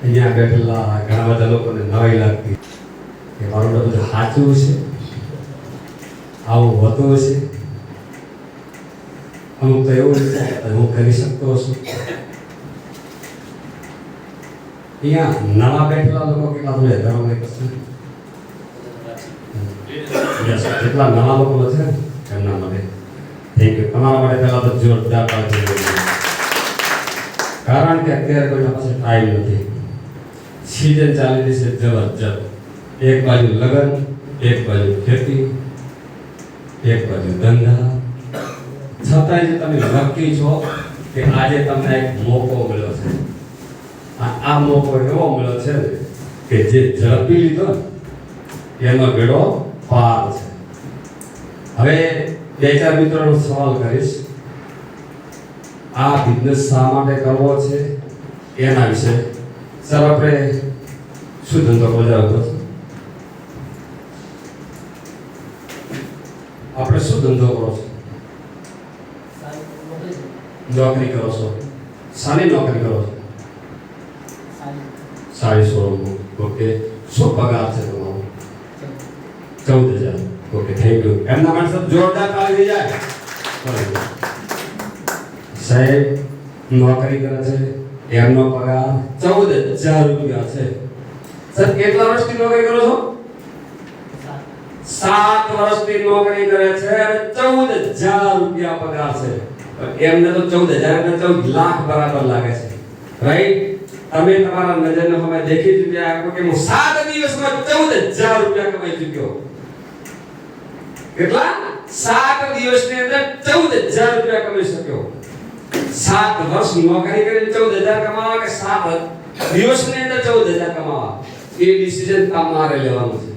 અહીંયા બેઠેલા ઘણા બધા લોકોને નવાઈ લાગતી કે મારું બધું સાચું છે, આવું હોતું હશે. અમુક તો એવું વિચારતા હું કરી શકતો છું. અહીંયા નવા બેઠેલા લોકો કેટલા તમે ધર્મને કરશે? જેટલા નવા લોકો છે એમના માટે થેન્ક યુ. તમારા માટે પહેલા તો જોરદાર તાળી. કારણ કે અત્યારે કોઈના પાસે ટાઈમ નથી. સિઝન ચાલી રહી છે જબરજસ્ત. એક બાજુ લગ્ન, એક બાજુ ખેતી, એક બાજુ ધંધા. છતાંય જે તમે નક્કી છો કે આજે તમને એક મોકો મળ્યો છે. આ મોકો એવો મળ્યો છે કે જે ઝડપી લીધો એનો બેડો પાર છે. હવે બે ચાર મિત્રોનો સવાલ કરીશ. આ બિઝનેસ શા માટે કરવો છે એના વિશે. સર આપણે શું ધંધો બજાવતો છો? આપણે શું ધંધો કરો છો? નોકરી કરો છો? શાની નોકરી કરો છો? સાડી શોરૂમ. ઓકે. શું પગાર છે તમારો? 14,000. Okay, thank you. એમના માટે સબ જોરદાર તાળી થઈ જાય. સાહેબ નોકરી કરે છે, એમનો પગાર 14,000 રૂપિયા છે. સર કેટલા વર્ષથી નોકરી કરો છો? 7 વર્ષથી નોકરી કરે છે અને 14,000 રૂપિયા પગાર છે. એમને તો 14,000 ને 14 લાખ બરાબર લાગે છે. રાઈટ? તમે તમારા નજરને સામે દેખી ચૂક્યા કે હું 7 દિવસમાં 14,000 રૂપિયા કમાઈ ચૂક્યો. કેટલા? 7 દિવસની અંદર 14,000 રૂપિયા કમાઈ શક્યો. 7 વર્ષ નોકરી કરીને 14,000 કમાવા કે 7 દિવસની અંદર 14,000 કમાવા, એ ડિસિઝન તમારે લેવાનું છે.